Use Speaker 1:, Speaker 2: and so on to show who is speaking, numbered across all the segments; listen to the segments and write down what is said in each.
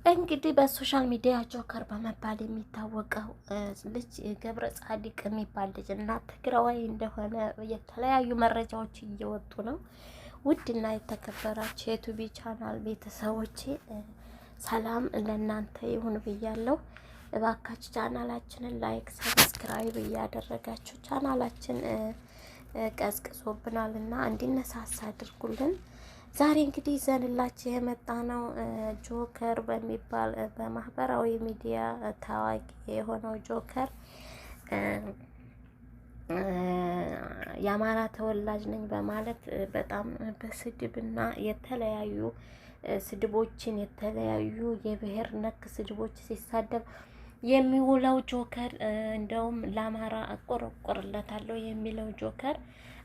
Speaker 1: እንግዲህ በሶሻል ሚዲያ ጆከር በመባል የሚታወቀው ልጅ ገብረ ጻዲቅ የሚባል ልጅ እና ትግራዋይ እንደሆነ የተለያዩ መረጃዎች እየወጡ ነው። ውድና የተከበራችሁ የዩቲዩብ ቻናል ቤተሰቦቼ ሰላም ለእናንተ ይሁን ብያለሁ። እባካችሁ ቻናላችንን ላይክ፣ ሰብስክራይብ እያደረጋችሁ ቻናላችን ቀዝቅዞብናል እና እንዲነሳሳ አድርጉልን። ዛሬ እንግዲህ ይዘንላችሁ የመጣ ነው ጆከር በሚባል በማህበራዊ ሚዲያ ታዋቂ የሆነው ጆከር የአማራ ተወላጅ ነኝ በማለት በጣም በስድብና የተለያዩ ስድቦችን የተለያዩ የብሔር ነክ ስድቦች ሲሳደብ የሚውለው ጆከር እንደውም ለአማራ እቆረቆርለታለሁ የሚለው ጆከር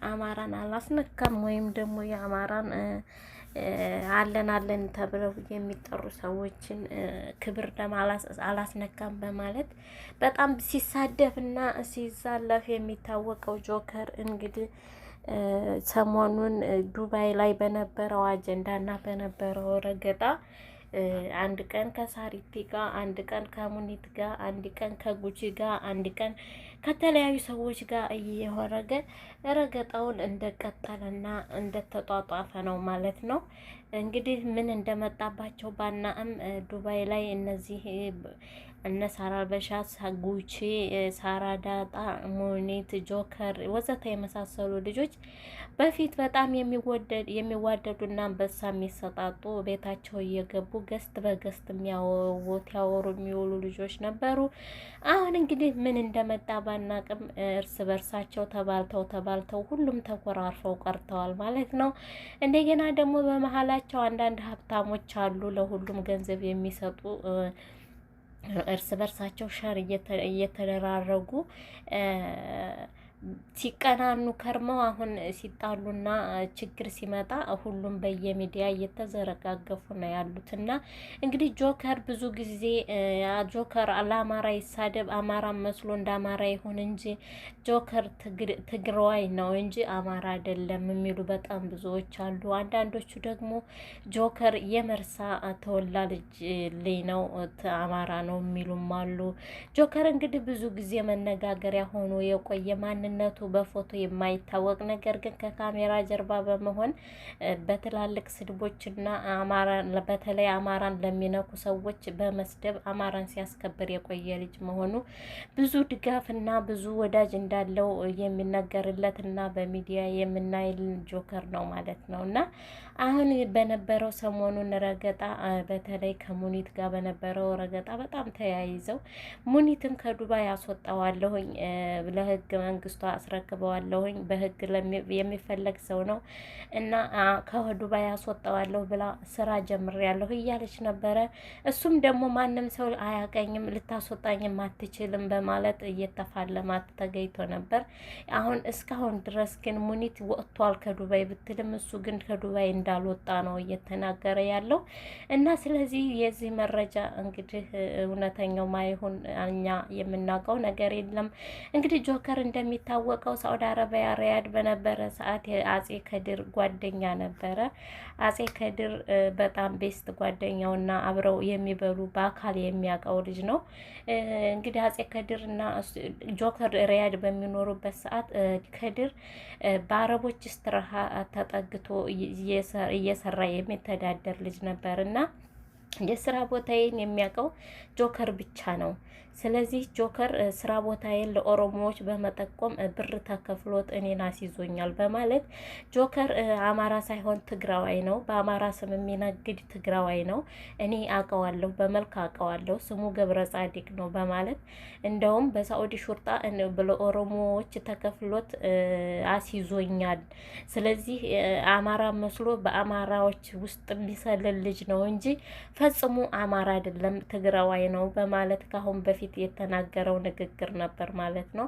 Speaker 1: አማራን አላስነካም ወይም ደግሞ የአማራን አለን ተብለው የሚጠሩ ሰዎችን ክብር አላስነካም በማለት በጣም ሲሳደብና ሲዛለፍ የሚታወቀው ጆከር እንግዲህ ሰሞኑን ዱባይ ላይ በነበረው አጀንዳና በነበረው ረገጣ አንድ ቀን ከሳሪቲ ጋር፣ አንድ ቀን ከሙኒት ጋር፣ አንድ ቀን ከጉቺ ጋር፣ አንድ ቀን ከተለያዩ ሰዎች ጋር እየወረገ ረገጣውን እንደቀጠለና እንደተጧጧፈ ነው ማለት ነው። እንግዲህ ምን እንደመጣባቸው ባናም ዱባይ ላይ እነዚህ እነ ሳራ በሻስ፣ ጉቺ፣ ሳራ ዳጣ፣ ሙኒት፣ ጆከር ወዘተ የመሳሰሉ ልጆች በፊት በጣም የሚዋደዱና አንበሳ የሚሰጣጡ ቤታቸው እየገቡ ገስት በገስት ያወሩ የሚውሉ ልጆች ነበሩ። አሁን እንግዲህ ምን እንደመጣ ባናቅም እርስ በርሳቸው ተባልተው ሁሉም ተኮራርፈው ቀርተዋል ማለት ነው። እንደገና ደግሞ በመሀላቸው አንዳንድ ሀብታሞች አሉ ለሁሉም ገንዘብ የሚሰጡ እርስ በርሳቸው ሸር እየተደራረጉ ሲቀናኑ ከርመው አሁን ሲጣሉና ችግር ሲመጣ ሁሉም በየሚዲያ እየተዘረጋገፉ ነው ያሉትና እንግዲህ ጆከር ብዙ ጊዜ ጆከር ለአማራ ይሳደብ አማራ መስሎ እንደ አማራ ይሁን እንጂ ጆከር ትግራዋይ ነው እንጂ አማራ አይደለም የሚሉ በጣም ብዙዎች አሉ። አንዳንዶቹ ደግሞ ጆከር የመርሳ ተወላጅ ልጅ ነው አማራ ነው የሚሉም አሉ። ጆከር እንግዲህ ብዙ ጊዜ መነጋገሪያ ሆኖ የቆየ ማንነቱ በፎቶ የማይታወቅ ነገር ግን ከካሜራ ጀርባ በመሆን በትላልቅ ስድቦችና በተለይ አማራን ለሚነኩ ሰዎች በመስደብ አማራን ሲያስከብር የቆየ ልጅ መሆኑ ብዙ ድጋፍና ብዙ ወዳጅ እንዳለው የሚነገርለትና በሚዲያ የምናይል ጆከር ነው ማለት ነው። እና አሁን በነበረው ሰሞኑን ረገጣ በተለይ ከሙኒት ጋር በነበረው ረገጣ በጣም ተያይዘው ሙኒትን ከዱባይ አስወጣዋለሁኝ ለህግ መንግስቷ አስረክበዋለሁኝ በህግ የሚፈለግ ሰው ነው እና ከዱባይ አስወጣዋለሁ ብላ ስራ ጀምሬያለሁ እያለች ነበረ። እሱም ደግሞ ማንም ሰው አያቀኝም ልታስወጣኝም አትችልም በማለት እየተፋለማት ተገኝቶ ነበር። አሁን እስካሁን ድረስ ግን ሙኒት ወጥቷል ከዱባይ ብትልም እሱ ግን ከዱባይ እንዳልወጣ ነው እየተናገረ ያለው እና ስለዚህ የዚህ መረጃ እንግዲህ እውነተኛው ማይሆን እኛ የምናውቀው ነገር የለም። እንግዲህ ጆከር እንደሚታወቀው ሳውዲ አረቢያ ሪያድ በነበረ ሰዓት የአጼ ከድር ጓደኛ ነበረ። አጼ ከድር በጣም ቤስት ጓደኛውና አብረው የሚበሉ በአካል የሚያውቀው ልጅ ነው። እንግዲህ አጼ ከድር እና ጆከር ሪያድ በሚኖሩበት ሰዓት ከድር በአረቦች ስትራሃ ተጠግቶ እየሰራ የሚተዳደር ልጅ ነበርና የስራ ቦታዬን የሚያውቀው ጆከር ብቻ ነው። ስለዚህ ጆከር ስራ ቦታዬን ለኦሮሞዎች በመጠቆም ብር ተከፍሎት እኔን አስይዞኛል በማለት ጆከር አማራ ሳይሆን ትግራዋይ ነው። በአማራ ስም የሚነግድ ትግራዋይ ነው። እኔ አውቀዋለሁ፣ በመልክ አውቀዋለሁ፣ ስሙ ገብረ ጻዲቅ ነው በማለት እንደውም በሳኡዲ ሹርጣ ለኦሮሞዎች ተከፍሎት አስይዞኛል። ስለዚህ አማራ መስሎ በአማራዎች ውስጥ የሚሰልል ልጅ ነው እንጂ ፈጽሞ አማራ አይደለም ትግራዋይ ነው በማለት ካሁን በፊት በፊት የተናገረው ንግግር ነበር ማለት ነው።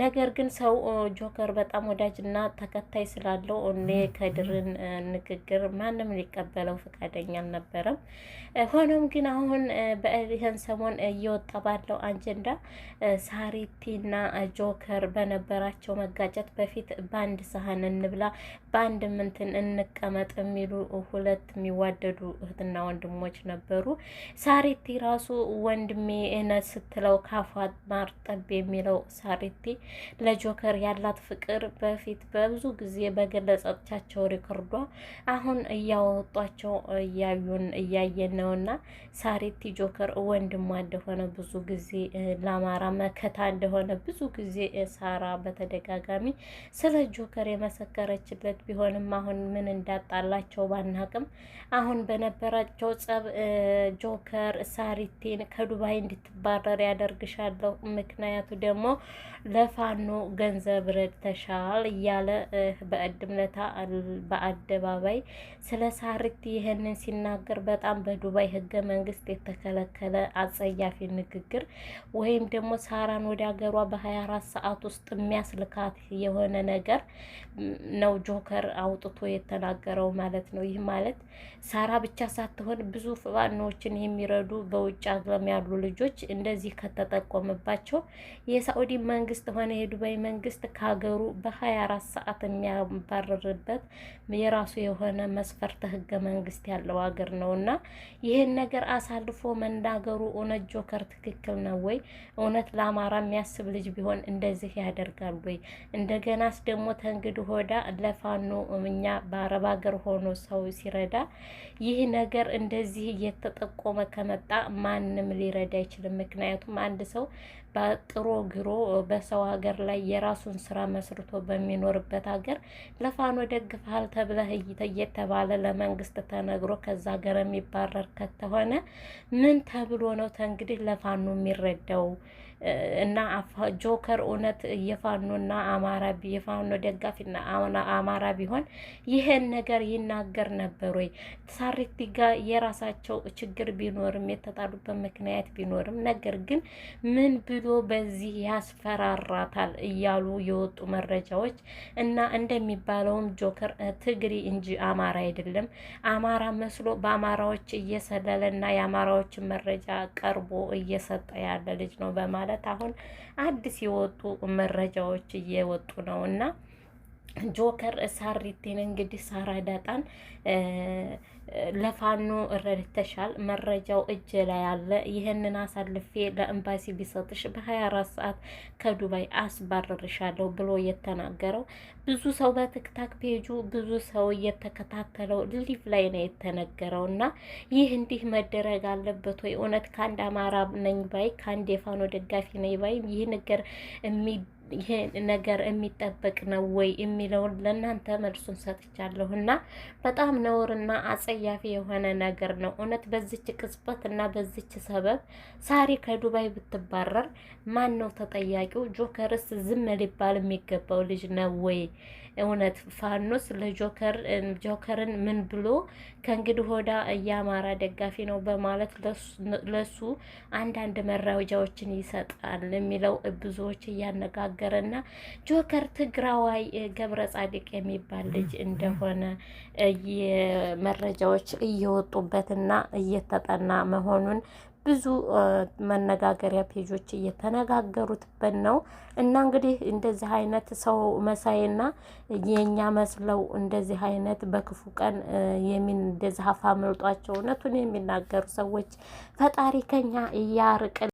Speaker 1: ነገር ግን ሰው ጆከር በጣም ወዳጅና ተከታይ ስላለው እኔ ከድርን ንግግር ማንም ሊቀበለው ፈቃደኛ አልነበረም። ሆኖም ግን አሁን በይህን ሰሞን እየወጣ ባለው አጀንዳ ሳሪቲና ጆከር በነበራቸው መጋጨት በፊት በአንድ ሳህን እንብላ በአንድ ምንትን እንቀመጥ የሚሉ ሁለት የሚዋደዱ እህትና ወንድሞች ነበሩ። ሳሪቲ ራሱ ወንድሜ እነ ስትለው ካፏ ማር ጠብ የሚለው ሳሪቲ ለጆከር ያላት ፍቅር በፊት በብዙ ጊዜ በገለጸቻቸው ሪኮርዷ አሁን እያወጧቸው እያየን ነውና ሳሪቲ ጆከር ወንድሟ እንደሆነ ብዙ ጊዜ ለአማራ መከታ እንደሆነ ብዙ ጊዜ ሳራ በተደጋጋሚ ስለ ጆከር የመሰከረችለት ቢሆንም አሁን ምን እንዳጣላቸው ባናቅም አሁን በነበራቸው ጸብ ጆከር ሳሪቲን ከዱባይ እንድትባረር ያደርግሻለሁ፣ ምክንያቱ ደግሞ ለፋኖ ገንዘብ ረድተሻል እያለ በእድምለታ በአደባባይ ስለ ሳሪቲ ይህንን ሲናገር በጣም በዱባይ ህገ መንግስት የተከለከለ አጸያፊ ንግግር ወይም ደግሞ ሳራን ወደ ሀገሯ በ24 ሰዓት ውስጥ የሚያስልካት የሆነ ነገር ነው ጆከር አውጥቶ የተናገረው ማለት ነው። ይህ ማለት ሳራ ብቻ ሳትሆን ብዙ ፋኖችን የሚረዱ በውጭ ሀገር ያሉ ልጆች እንደዚህ ከተጠቆመባቸው የሳኡዲ መንግስት ሆነ የዱባይ መንግስት ከሀገሩ በ24 ሰዓት የሚያባረርበት የራሱ የሆነ መስፈርተ ህገ መንግስት ያለው ሀገር ነውና ይህን ነገር አሳልፎ መናገሩ እውነት ጆከር ትክክል ነው ወይ? እውነት ለአማራ የሚያስብ ልጅ ቢሆን እንደዚህ ያደርጋል ወይ? እንደገናስ ደግሞ ተንግድ ሆዳ ለፋኖ እኛ በአረብ ሀገር ሆኖ ሰው ሲረዳ ይህ ነገር እንደዚህ እየተጠቆመ ከመጣ ማንም ሊረዳ አይችልም። ምክንያቱም አንድ ሰው በጥሮ ግሮ በሰው ሀገር ላይ የራሱን ስራ መስርቶ በሚኖርበት ሀገር ለፋኖ ደግፈሃል ተብለህ እየተባለ ለመንግስት ተነግሮ ከዛ ሀገር የሚባረር ከተሆነ ምን ተብሎ ነው እንግዲህ ለፋኖ የሚረዳው? እና ጆከር እውነት የፋኖና አማራ የፋኖ ደጋፊና አማራ ቢሆን ይሄን ነገር ይናገር ነበር ወይ? ሳሪቲ ጋር የራሳቸው ችግር ቢኖርም የተጣሉበት ምክንያት ቢኖርም ነገር ግን ምን ብሎ በዚህ ያስፈራራታል እያሉ የወጡ መረጃዎች እና እንደሚባለውም ጆከር ትግሪ እንጂ አማራ አይደለም፣ አማራ መስሎ በአማራዎች እየሰለለና የአማራዎችን መረጃ ቀርቦ እየሰጠ ያለ ልጅ ነው በማለት አሁን አዲስ የወጡ መረጃዎች እየወጡ ነው እና ጆከር ሳሪቲን እንግዲህ ሳራ ዳጣን ለፋኖ ረድተሻል፣ መረጃው እጅ ላይ አለ፣ ይህንን አሳልፌ ለኤምባሲ ቢሰጥሽ በ24 ሰዓት ከዱባይ አስባረርሻለሁ ብሎ የተናገረው ብዙ ሰው በቲክታክ ፔጁ ብዙ ሰው እየተከታተለው ሊቭ ላይ ነው የተነገረው እና ይህ እንዲህ መደረግ አለበት ወይ? እውነት ከአንድ አማራ ነኝ ባይ ከአንድ የፋኖ ደጋፊ ነኝ ባይ ይሄ ነገር የሚጠበቅ ነው ወይ የሚለውን ለእናንተ መልሱን ሰጥቻለሁ እና በጣም ነውርና አጸያፊ የሆነ ነገር ነው እውነት። በዚች ቅጽበት እና በዚች ሰበብ ሳሪ ከዱባይ ብትባረር ማን ነው ተጠያቂው? ጆከርስ ዝም ሊባል የሚገባው ልጅ ነው ወይ? እውነት ፋኖስ ጆከርን ምን ብሎ ከእንግዲህ ሆዳ የአማራ ደጋፊ ነው በማለት ለሱ አንዳንድ መረጃዎችን ይሰጣል የሚለው ብዙዎች እያነጋገረና ጆከር ትግራዋይ ገብረ ጻድቅ የሚባል ልጅ እንደሆነ መረጃዎች እየወጡበትና እየተጠና መሆኑን ብዙ መነጋገሪያ ፔጆች እየተነጋገሩትበት ነው እና እንግዲህ እንደዚህ አይነት ሰው መሳይና የኛ መስለው እንደዚህ አይነት በክፉ ቀን እንደዚህ አፋ መልጧቸው እውነቱን የሚናገሩ ሰዎች ፈጣሪ ከኛ እያርቅ